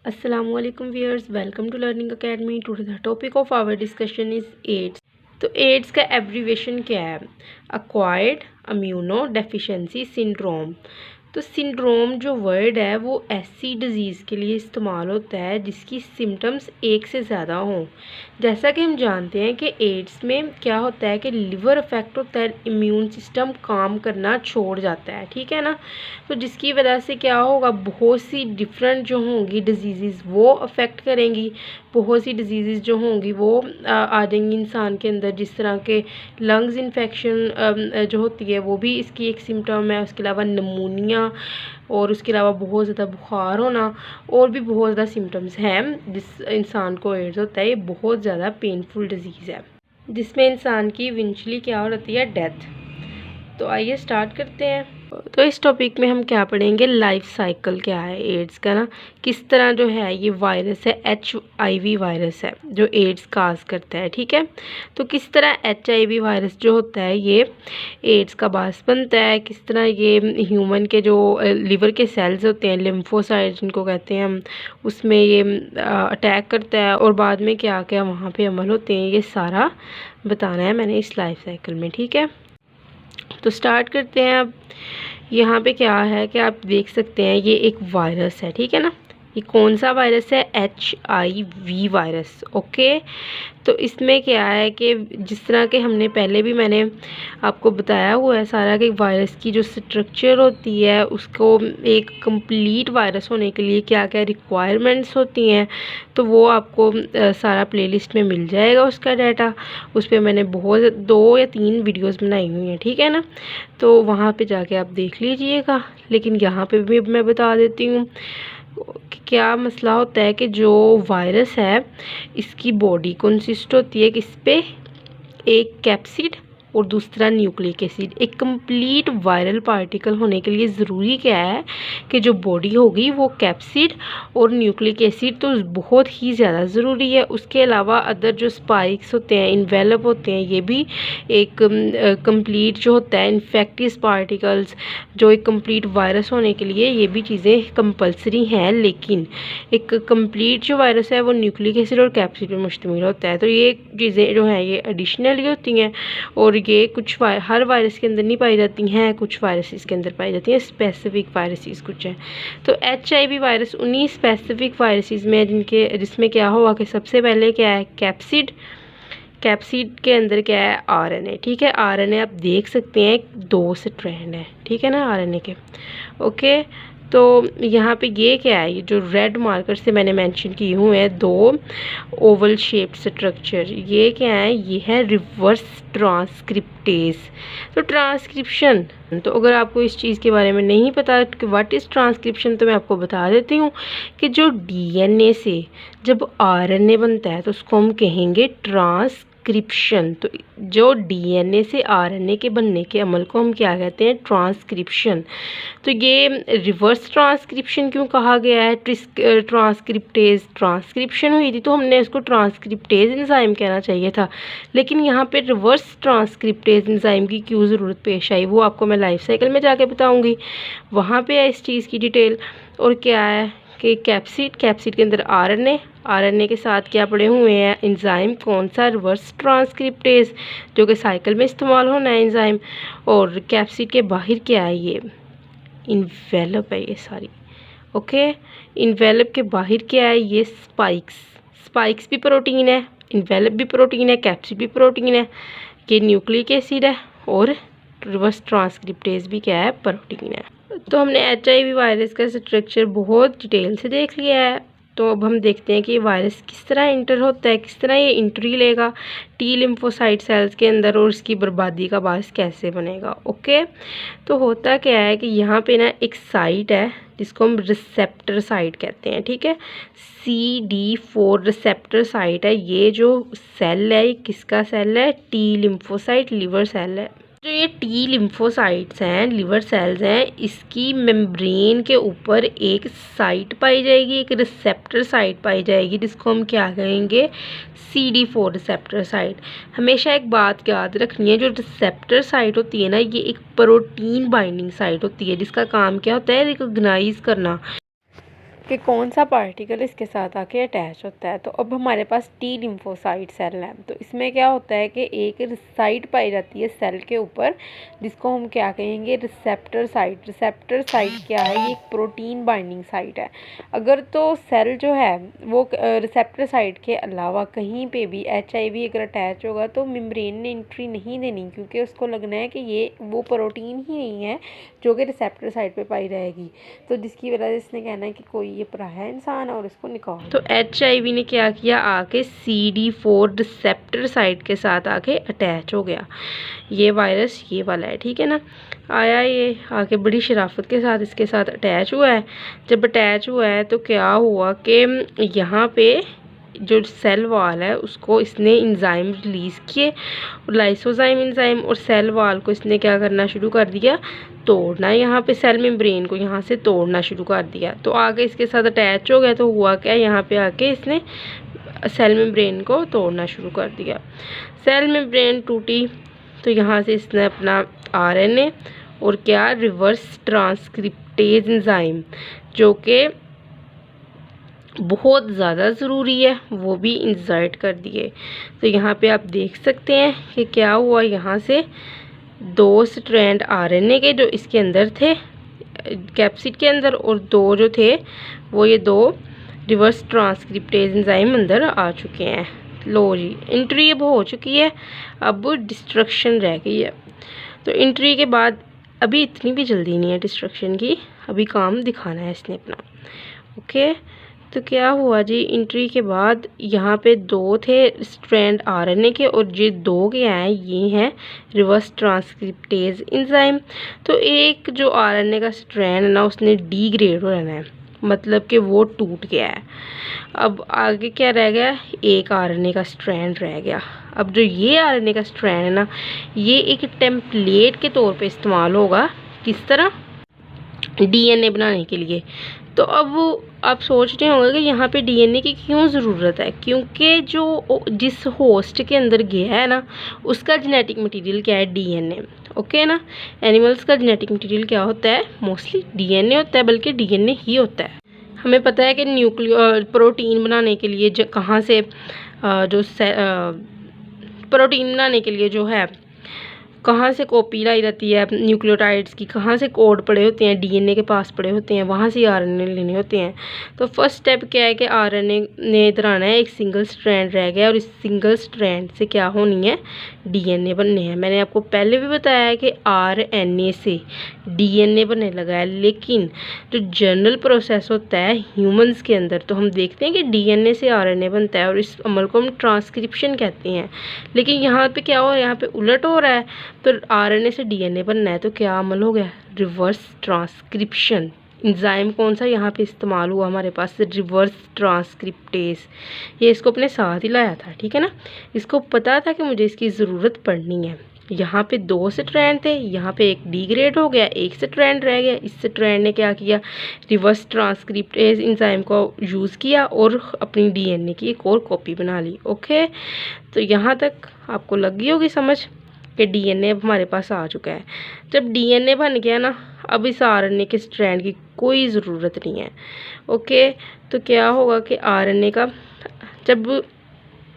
Assalamualaikum viewers, welcome to Learning Academy. Today the topic of our discussion is AIDS. तो ads का abbreviation क्या है? Acquired immuno deficiency syndrome. तो syndrome जो word है वो ऐसी डिज़ीज़ के लिए इस्तेमाल होता है जिसकी सिम्टम्स एक से ज़्यादा हों। जैसा कि हम जानते हैं कि एड्स में क्या होता है कि लिवर अफेक्ट होता है, इम्यून सिस्टम काम करना छोड़ जाता है, ठीक है ना। तो जिसकी वजह से क्या होगा, बहुत सी डिफरेंट जो होंगी डिजीज़ वो अफेक्ट करेंगी। बहुत सी डिजीज़ जो होंगी वो आ जाएंगी इंसान के अंदर, जिस तरह के लंग्स इन्फेक्शन जो होती है वो भी इसकी एक सिम्टम है। उसके अलावा नमूनिया और उसके अलावा बहुत ज़्यादा बुखार होना और भी बहुत ज़्यादा सिम्टम्स हैं जिस इंसान को एड्स होता है। ये बहुत ज़्यादा पेनफुल डिजीज़ है जिसमें इंसान की इवेंचुअली क्या हो जाती है, डेथ। तो आइए स्टार्ट करते हैं। तो इस टॉपिक में हम क्या पढ़ेंगे, लाइफ साइकिल क्या है एड्स का ना, किस तरह जो है ये वायरस है, HIV वायरस है जो एड्स काज करता है, ठीक है। तो किस तरह HIV वायरस जो होता है ये एड्स का बायस बनता है, किस तरह ये ह्यूमन के जो लिवर के सेल्स होते हैं, लिम्फोसाइट जिनको कहते हैं हम, उसमें ये अटैक करता है और बाद में क्या क्या वहाँ पे अमल होते हैं, ये सारा बताना है मैंने इस लाइफ साइकिल में, ठीक है। तो स्टार्ट करते हैं। अब यहाँ पे क्या है कि आप देख सकते हैं ये एक वायरस है, ठीक है ना। ये कौन सा वायरस है? HIV virus, okay. तो इसमें क्या है कि जिस तरह के हमने पहले भी मैंने आपको बताया हुआ है सारा कि वायरस की जो स्ट्रक्चर होती है उसको एक कंप्लीट वायरस होने के लिए क्या क्या रिक्वायरमेंट्स होती हैं, तो वो आपको सारा प्लेलिस्ट में मिल जाएगा उसका डाटा। उस पर मैंने बहुत 2 या 3 वीडियोस बनाई हुई हैं, ठीक है ना। तो वहाँ पे जाके आप देख लीजिएगा। लेकिन यहाँ पे भी मैं बता देती हूँ कि क्या मसला होता है कि जो वायरस है इसकी बॉडी कंसिस्ट होती है किस पे, एक कैप्सिड और दूसरा न्यूक्लिक एसिड। एक कंप्लीट वायरल पार्टिकल होने के लिए ज़रूरी क्या है कि जो बॉडी होगी वो कैप्सिड और न्यूक्लिक एसिड तो बहुत ही ज़्यादा ज़रूरी है। उसके अलावा अदर जो स्पाइक्स होते हैं, इन्वेलप होते हैं, ये भी एक कंप्लीट जो होता है इन्फेक्टिस पार्टिकल्स, जो एक कंप्लीट वायरस होने के लिए ये भी चीज़ें कंपलसरी हैं। लेकिन एक कंप्लीट जो वायरस है वो न्यूक्लिक एसिड और कैप्सिड पर मुश्तमिल होता है। तो ये चीज़ें जो हैं ये एडिशनली होती हैं और ये कुछ हर वायरस के अंदर नहीं पाई जाती हैं, कुछ वायरसेस के अंदर पाई जाती हैं, स्पेसिफिक वायरसेस कुछ हैं। तो HIV वायरस उन्हीं स्पेसिफिक वायरसेस में जिसमें क्या होगा कि सबसे पहले क्या है, कैप्सिड। कैप्सिड के अंदर क्या है, RNA, ठीक है। RNA आप देख सकते हैं 2 स्ट्रैंड है, ठीक है ना RNA के, ओके। तो यहाँ पे ये क्या है, ये जो रेड मार्कर से मैंने मेंशन किए हुए हैं 2 ओवल शेप्ड स्ट्रक्चर, ये क्या है, ये है रिवर्स ट्रांसक्रिप्टेज। तो ट्रांसक्रिप्शन, तो अगर आपको इस चीज़ के बारे में नहीं पता कि व्हाट इज़ ट्रांसक्रिप्शन तो मैं आपको बता देती हूँ कि जो DNA से जब RNA बनता है तो उसको हम कहेंगे ट्रांसक्रिप्शन। तो जो DNA से RNA के बनने के अमल को हम क्या कहते हैं, ट्रांसक्रिप्शन। तो ये रिवर्स ट्रांसक्रिप्शन क्यों कहा गया है, ट्रांसक्रिप्टेज ट्रांसक्रिप्शन हुई थी तो हमने इसको ट्रांसक्रिप्टेज एंजाइम कहना चाहिए था। लेकिन यहाँ पे रिवर्स ट्रांसक्रिप्टेज एंजाइम की क्यों ज़रूरत पेश आई वो आपको मैं लाइफ साइकिल में जाके बताऊँगी, वहाँ पे है इस चीज़ की डिटेल। और क्या है कि कैप्सिड के अंदर RNA के साथ क्या पड़े हुए हैं, एंजाइम, कौन सा, रिवर्स ट्रांसक्रिप्टेज, जो कि साइकिल में इस्तेमाल होना है एंजाइम। और कैप्सिड के बाहर क्या है, ये इन्वेलप है ये सारी, ओके। इन्वेलप के बाहर क्या है, ये स्पाइक्स भी प्रोटीन है, इन्वेलप भी प्रोटीन है, कैप्सिड भी प्रोटीन है, ये न्यूक्लिक एसिड है और रिवर्स ट्रांसक्रिप्टेज भी क्या है, प्रोटीन है। तो हमने HIV वायरस का स्ट्रक्चर बहुत डिटेल से देख लिया है। तो अब हम देखते हैं कि ये वायरस किस तरह इंटर होता है, किस तरह ये एंट्री लेगा T लिम्फोसाइट सेल्स के अंदर और उसकी बर्बादी का बायस कैसे बनेगा, ओके। तो होता क्या है कि यहाँ पे ना एक साइट है जिसको हम रिसेप्टर साइट कहते हैं, ठीक है। CD4 रिसेप्टर साइट है। ये जो सेल है ये किसका सेल है, T लिम्फोसाइट लिवर सेल है। जो ये T लिम्फोसाइट्स हैं, लिवर सेल्स हैं, इसकी मेम्ब्रेन के ऊपर एक साइट पाई जाएगी, एक रिसेप्टर साइट पाई जाएगी जिसको हम क्या कहेंगे, CD4 रिसेप्टर साइट। हमेशा एक बात याद रखनी है, जो रिसेप्टर साइट होती है ना ये एक प्रोटीन बाइंडिंग साइट होती है जिसका काम क्या होता है, रिकॉग्नाइज करना। कि कौन सा पार्टिकल इसके साथ आके अटैच होता है। तो अब हमारे पास टी लिम्फोसाइट सेल है। तो इसमें क्या होता है कि एक साइट पाई जाती है सेल के ऊपर, जिसको हम क्या कहेंगे, रिसेप्टर साइट। रिसेप्टर साइट क्या है, ये एक प्रोटीन बाइंडिंग साइट है। अगर तो सेल जो है वो रिसेप्टर साइट के अलावा कहीं पे भी HIV अगर अटैच होगा तो मेम्ब्रेन ने एंट्री नहीं देनी, क्योंकि उसको लगना है कि ये वो प्रोटीन ही नहीं है जो कि रिसेप्टर साइट पे पाई रहेगी। तो जिसकी वजह से इसने कहना है कि कोई ये पराया इंसान है और इसको निकाल। तो HIV ने क्या किया, आके CD4 रिसेप्टर साइट के साथ आके अटैच हो गया। ये वायरस ये वाला है, ठीक है ना। आया ये आके बड़ी शराफत के साथ इसके साथ अटैच हुआ है। जब अटैच हुआ है तो क्या हुआ कि यहाँ पे जो सेल वाल है उसको इसने इंजाइम रिलीज़ किए, लाइसोजाइम इंजाइम, और सेल वाल को इसने क्या करना शुरू कर दिया, तोड़ना। यहाँ पे सेल मेम्ब्रेन को यहाँ से तोड़ना शुरू कर दिया। तो आगे इसके साथ अटैच हो गया तो हुआ क्या, यहाँ पे आके इसने सेल मेम्ब्रेन को तोड़ना शुरू कर दिया। सेल मेम्ब्रेन टूटी तो यहाँ से इसने अपना RNA और क्या, रिवर्स ट्रांसक्रिप्टेज एंजाइम, जो कि बहुत ज़्यादा ज़रूरी है, वो भी इंसर्ट कर दिए। तो यहाँ पे आप देख सकते हैं कि क्या हुआ, यहाँ से 2 स्ट्रैंड RNA के जो इसके अंदर थे कैप्सिड के अंदर, और 2 जो थे वो ये 2 रिवर्स ट्रांसक्रिप्टेज एंजाइम अंदर आ चुके हैं। लो जी, एंट्री अब हो चुकी है, अब डिस्ट्रक्शन रह गई है। तो एंट्री के बाद अभी इतनी भी जल्दी नहीं है डिस्ट्रक्शन की, अभी काम दिखाना है इसने अपना। ओके, तो क्या हुआ जी, एंट्री के बाद यहाँ पे 2 थे स्ट्रैंड RNA के, और जो 2 के हैं ये हैं रिवर्स ट्रांसक्रिप्टेज एंजाइम। तो एक जो RNA का स्ट्रैंड है ना, उसने डीग्रेड हो रहना है, मतलब कि वो टूट गया है। अब आगे क्या रह गया, एक RNA का स्ट्रैंड रह गया। अब जो ये RNA का स्ट्रैंड है ना, ये एक टेम्पलेट के तौर पे इस्तेमाल होगा, किस तरह, DNA बनाने के लिए। तो अब आप सोच रहे होंगे कि यहाँ पे DNA की क्यों ज़रूरत है, क्योंकि जो जिस होस्ट के अंदर गया है ना, उसका जेनेटिक मटेरियल क्या है, DNA। ओके ना, एनिमल्स का जेनेटिक मटेरियल क्या होता है, मोस्टली DNA होता है, बल्कि DNA ही होता है। हमें पता है कि प्रोटीन बनाने के लिए कहाँ से प्रोटीन बनाने के लिए जो है कहाँ से कॉपी लाई जाती है न्यूक्लियोटाइड्स की, कहाँ से कोड पड़े होते हैं, DNA के पास पड़े होते हैं, वहाँ से RNA लेने होते हैं। तो फर्स्ट स्टेप क्या है कि RNA ने इधर आना है, एक सिंगल स्ट्रैंड रह गया और इस सिंगल स्ट्रैंड से क्या होनी है, DNA बनने हैं। मैंने आपको पहले भी बताया है कि RNA से DNA बनने लगा है, लेकिन जो जनरल प्रोसेस होता है ह्यूमंस के अंदर, तो हम देखते हैं कि DNA से RNA बनता है और इस अमल को हम ट्रांसक्रिप्शन कहते हैं। लेकिन यहाँ पे क्या हो रहा है, यहाँ पे उलट हो रहा है। तो RNA से DNA बनना है तो क्या अमल हो गया, रिवर्स ट्रांसक्रिप्शन। इंजाइम कौन सा यहाँ पे इस्तेमाल हुआ हमारे पास, रिवर्स ट्रांसक्रिप्टेज। ये इसको अपने साथ ही लाया था, ठीक है ना। इसको पता था कि मुझे इसकी ज़रूरत पड़नी है। यहाँ पे 2 स्ट्रैंड थे, यहाँ पे एक डिग्रेड हो गया, एक स्ट्रैंड रह गया। इस स्ट्रैंड ने क्या किया, रिवर्स ट्रांसक्रिप्टेज इंजाइम को यूज़ किया और अपनी DNA की एक और कॉपी बना ली। ओके, तो यहाँ तक आपको लग गई होगी समझ कि DNA अब हमारे पास आ चुका है। जब DNA बन गया ना, अब इस RNA के स्ट्रैंड की कोई ज़रूरत नहीं है। ओके, तो क्या होगा कि RNA का जब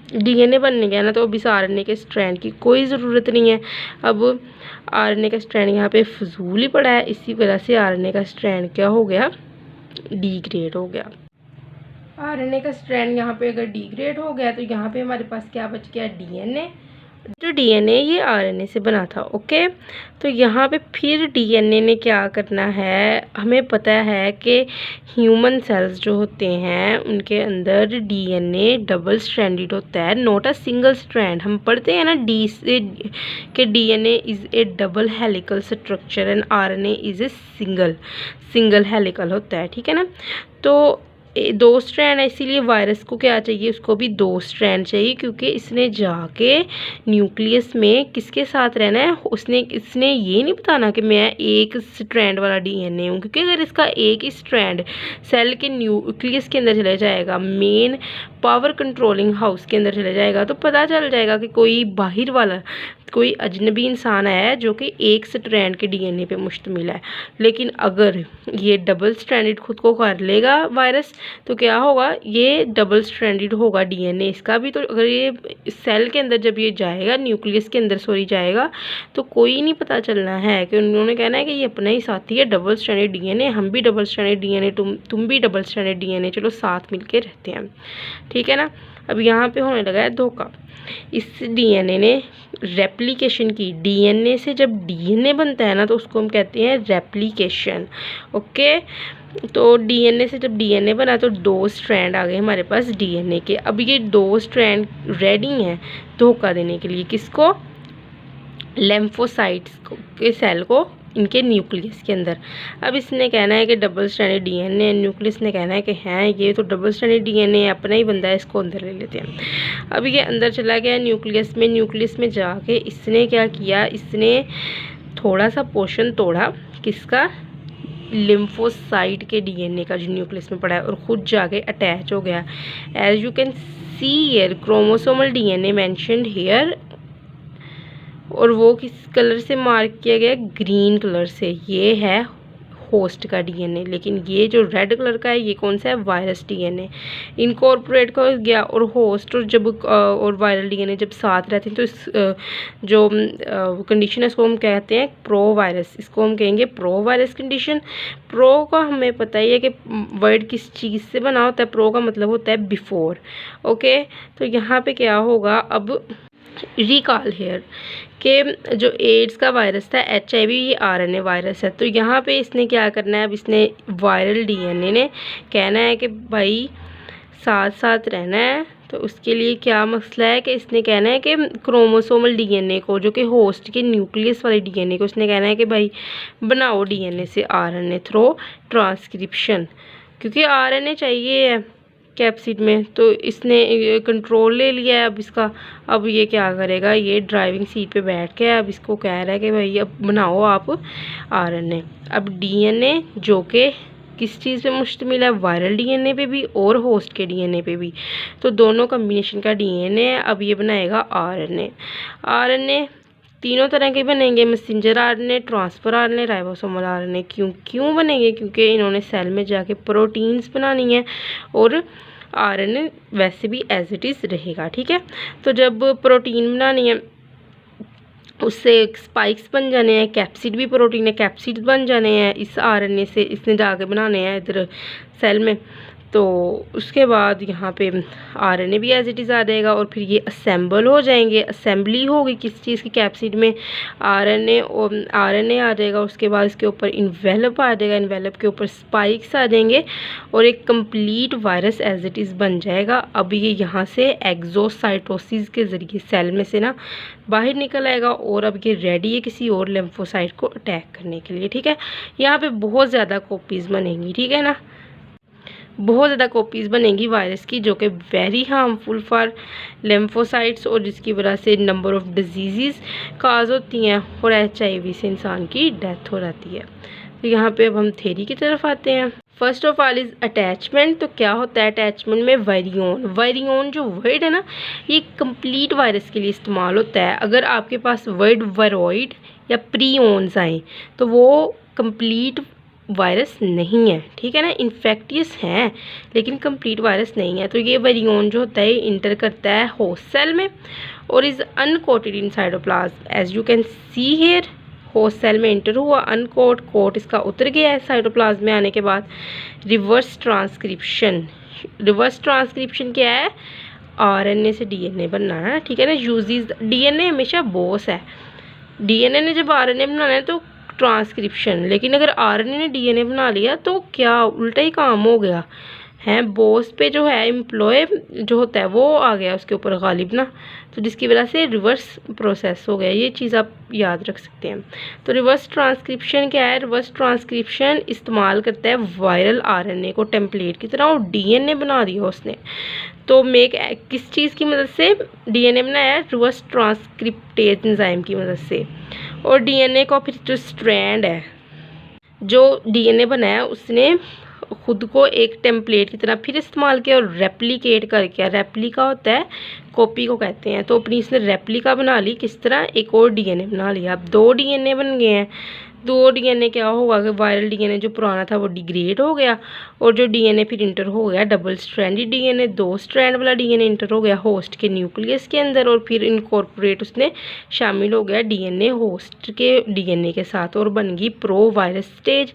DNA बनने गया ना, तो अब इस RNA के स्ट्रैंड की कोई ज़रूरत नहीं है। अब RNA का स्ट्रैंड यहाँ पे फजूल ही पड़ा है, इसी वजह से RNA का स्ट्रैंड क्या हो गया, डिग्रेड हो गया। RNA का स्ट्रैंड यहाँ पे अगर डिग्रेड हो गया तो यहाँ पे हमारे पास क्या बच गया, DNA। जो DNA ये RNA से बना था। ओके, तो यहाँ पे फिर DNA ने क्या करना है, हमें पता है कि ह्यूमन सेल्स जो होते हैं उनके अंदर DNA डबल स्ट्रैंडेड होता है, नॉट अ सिंगल स्ट्रैंड। हम पढ़ते हैं ना डी से कि DNA is A double helical structure and RNA is a single helical होता है, ठीक है ना। तो 2 स्ट्रैंड है, इसीलिए वायरस को क्या चाहिए, उसको भी 2 स्ट्रैंड चाहिए, क्योंकि इसने जाके न्यूक्लियस में किसके साथ रहना है, इसने ये नहीं बताना कि मैं एक स्ट्रैंड वाला DNA हूँ, क्योंकि अगर इसका एक ही स्ट्रैंड सेल के न्यूक्लियस के अंदर चला जाएगा, मेन पावर कंट्रोलिंग हाउस के अंदर चला जाएगा, तो पता चल जाएगा कि कोई बाहर वाला कोई अजनबी इंसान आया है जो कि एक स्ट्रैंड के डीएनए पे मुश्तमिल है, लेकिन अगर ये डबल स्ट्रैंडेड खुद को कर लेगा वायरस तो क्या होगा, ये डबल स्ट्रैंडेड होगा डीएनए इसका भी। तो अगर ये सेल के अंदर जब ये जाएगा, न्यूक्लियस के अंदर सॉरी जाएगा, तो कोई नहीं पता चलना है कि उन्होंने कहना है कि ये अपना ही साथी है, डबल स्ट्रैंडेड डीएनए, हम भी डबल स्ट्रैंडेड डीएनए, तुम भी डबल स्ट्रैंडेड डीएनए, चलो साथ मिलके रहते हैं, ठीक है ना। अब यहाँ पे होने लगा है धोखा। इस डीएनए ने रेप्लिकेशन की, डीएनए से जब डीएनए बनता है ना तो उसको हम कहते हैं रेप्लिकेशन। ओके, तो डीएनए से जब डीएनए बना तो 2 स्ट्रैंड आ गए हमारे पास डीएनए के। अब ये 2 स्ट्रैंड रेडी हैं धोखा देने के लिए, किसको, लिम्फोसाइट्स के सेल को, इनके न्यूक्लियस के अंदर। अब इसने कहना है कि डबल स्ट्रैंडेड डीएनए, न्यूक्लियस ने कहना है कि हैं ये तो डबल स्ट्रैंडेड डीएनए अपना ही बंदा है, इसको अंदर ले लेते हैं। अब ये अंदर चला गया न्यूक्लियस में, न्यूक्लियस में जाके इसने क्या किया, इसने थोड़ा सा पोर्शन तोड़ा, किसका, लिम्फोसाइट के डीएनए का जो न्यूक्लियस में पड़ा है, और खुद जाके अटैच हो गया। As you can see here chromosomal DNA mentioned here, और वो किस कलर से मार्क किया गया, ग्रीन कलर से, ये है होस्ट का डीएनए। लेकिन ये जो रेड कलर का है ये कौन सा है, वायरस डीएनए इनकॉर्पोरेट हो गया। और होस्ट और जब और वायरल डीएनए जब साथ रहते हैं तो इस जो कंडीशन है इसको हम कहते हैं प्रो वायरस, इसको हम कहेंगे प्रो वायरस कंडीशन। प्रो का हमें पता ही है कि वर्ड किस चीज़ से बना होता है, प्रो का मतलब होता है बिफोर। ओके, तो यहाँ पे क्या होगा, अब रिकॉल हेयर के जो एड्स का वायरस था HIV, ये RNA वायरस है। तो यहाँ पे इसने क्या करना है, अब इसने वायरल डीएनए ने कहना है कि भाई साथ साथ रहना है। तो उसके लिए क्या मसला है कि इसने कहना है कि क्रोमोसोमल डीएनए को, जो कि होस्ट के न्यूक्लियस वाले डीएनए को, इसने कहना है कि भाई बनाओ डीएनए से RNA थ्रो ट्रांसक्रिप्शन, क्योंकि RNA चाहिए है कैप्सिड में। तो इसने कंट्रोल ले लिया है अब इसका। अब ये क्या करेगा, ये ड्राइविंग सीट पे बैठ के अब इसको कह रहा है कि भाई अब बनाओ आप RNA। अब डीएनए जो कि किस चीज़ पे मुश्तमिल है, वायरल डीएनए पे भी और होस्ट के डीएनए पे भी, तो दोनों कम्बिनेशन का डीएनए है। अब ये बनाएगा RNA तीनों तरह के बनेंगे, messenger RNA, transfer RNA, ribosomal RNA। क्यों बनेंगे, क्योंकि इन्होंने सेल में जाके प्रोटीन्स बनानी है, और RNA वैसे भी एज इट इज़ रहेगा, ठीक है। तो जब प्रोटीन बनानी है उससे स्पाइक्स बन जाने हैं, कैप्सिड भी प्रोटीन है, कैप्सिड बन जाने हैं इस RNA से, इसने जाके बनाने हैं इधर सेल में। तो उसके बाद यहाँ पे RNA भी एज इट इज़ आ जाएगा, और फिर ये असेंबल हो जाएंगे, असेंबली होगी किस चीज़ की, कैप्सिड में RNA आ जाएगा। उसके बाद इसके ऊपर इन्वेलप आ जाएगा, इन्वेलप के ऊपर स्पाइक्स आ जाएंगे, और एक complete virus as it is बन जाएगा। अब ये यहाँ से एक्सोसाइटोसिस के ज़रिए सेल में से ना बाहर निकल आएगा, और अब ये रेडी है किसी और लिम्फोसाइट को अटैक करने के लिए, ठीक है। यहाँ पे बहुत ज़्यादा कॉपीज़ बनेंगी, ठीक है ना, बहुत ज़्यादा कॉपीज़ बनेंगी वायरस की, जो कि वेरी हार्मफुल फॉर लिम्फोसाइट्स, और जिसकी वजह से नंबर ऑफ डिजीज़ काज होती हैं, और HIV से इंसान की डेथ हो जाती है। तो यहाँ पे अब हम थ्योरी की तरफ आते हैं। First of all is attachment. तो क्या होता है अटैचमेंट में, वायरियोन जो वर्ड है ना, ये कंप्लीट वायरस के लिए इस्तेमाल होता है। अगर आपके पास वर्ड वायरॉइड या प्रीओन्स आए तो वो कंप्लीट वायरस नहीं है, ठीक है ना, इन्फेक्टियस हैं लेकिन कंप्लीट वायरस नहीं है। तो ये वेरियोन जो होता है इंटर करता है होस्ट सेल में, और is uncoated in cytoplasm. As you can see here, host cell में इंटर हुआ, कोट इसका उतर गया है साइटोप्लाज्म में आने के बाद। रिवर्स ट्रांसक्रिप्शन क्या है, RNA से DNA बनना है, ठीक है ना। यूजेस DNA हमेशा बॉस है, DNA ने जब RNA बनाना है तो ट्रांसक्रिप्शन, लेकिन अगर RNA ने DNA बना लिया तो क्या उल्टा ही काम हो गया है, बॉस पे जो है एम्प्लॉय जो होता है वो आ गया उसके ऊपर गालिब ना, तो जिसकी वजह से रिवर्स प्रोसेस हो गया। ये चीज़ आप याद रख सकते हैं। तो रिवर्स ट्रांसक्रिप्शन क्या है, रिवर्स ट्रांसक्रिप्शन इस्तेमाल करता है वायरल RNA को टेम्पलेट की तरह, और DNA बना दिया उसने। तो किस चीज़ की मदद से DNA बनाया है, रिवर्स ट्रांसक्रिप्टेज एंजाइम की मदद से। और DNA को फिर जो स्ट्रैंड है, जो DNA बनाया उसने खुद को एक टेम्पलेट की तरह फिर इस्तेमाल किया और रेप्लिकेट करके, रेप्लिका होता है कॉपी को कहते हैं, तो अपनी इसने रेप्लिका बना ली। किस तरह? एक और डीएनए बना लिया। अब 2 डीएनए बन गए हैं। 2 डीएनए क्या होगा कि वायरल डीएनए जो पुराना था वो डिग्रेड हो गया और जो डीएनए फिर इंटर हो गया डबल स्ट्रैंडेड डीएनए, 2 स्ट्रैंड वाला डीएनए इंटर हो गया होस्ट के न्यूक्लियस के अंदर और फिर इनकॉर्पोरेट उसने शामिल हो गया डीएनए होस्ट के डीएनए के साथ और बन गई प्रो वायरस स्टेज,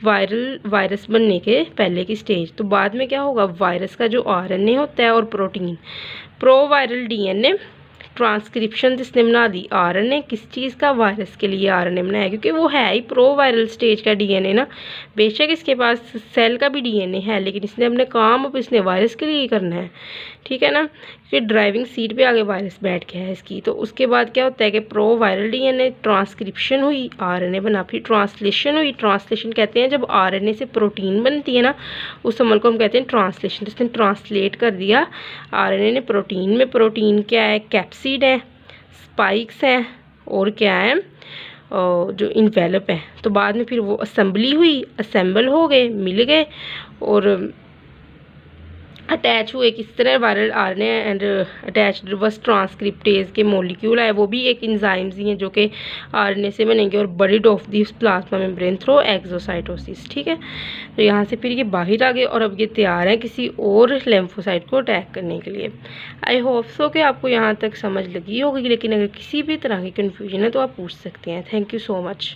वायरस बनने के पहले की स्टेज। तो बाद में क्या होगा? वायरस का जो आरएनए होता है और protein, pro viral DNA transcription जिसने बना दी आरएनए, किस चीज़ का? वायरस के लिए आरएनए बनाया, क्योंकि वो है ही प्रो वायरल स्टेज का डीएनए ना। बेशक इसके पास सेल का भी डीएनए है, लेकिन इसने अपने काम अब इसने वायरस के लिए ही करना है, ठीक है ना। फिर ड्राइविंग सीट पे आगे वायरस बैठ गया है इसकी। तो उसके बाद क्या होता है कि प्रो वायरल डीएनए ट्रांसक्रिप्शन हुई, आरएनए बना, फिर ट्रांसलेशन हुई। ट्रांसलेशन कहते हैं जब आरएनए से प्रोटीन बनती है ना, उस अमल को हम कहते हैं ट्रांसलेशन। इसने ट्रांसलेट कर दिया आरएनए ने प्रोटीन में। प्रोटीन क्या है? कैप्सिड है, स्पाइक्स हैं और क्या है जो इन्वेलप है। तो बाद में फिर वो असेंबली हुई, असेंबल हो गए, मिल गए और अटैच हुए। किस तरह? Viral RNA and attached reverse transcriptase के मॉलिक्यूल है, वो भी एक एंजाइम्स ही हैं जो कि आरएनए से बनेंगे और buried of the plasma membrane through exocytosis, ठीक है। तो यहाँ से फिर ये बाहर आ गए और अब ये तैयार है किसी और लिम्फोसाइट को अटैक करने के लिए। आई होप सो कि आपको यहाँ तक समझ लगी होगी, लेकिन अगर किसी भी तरह की कन्फ्यूजन है तो आप पूछ सकते हैं। Thank you so much.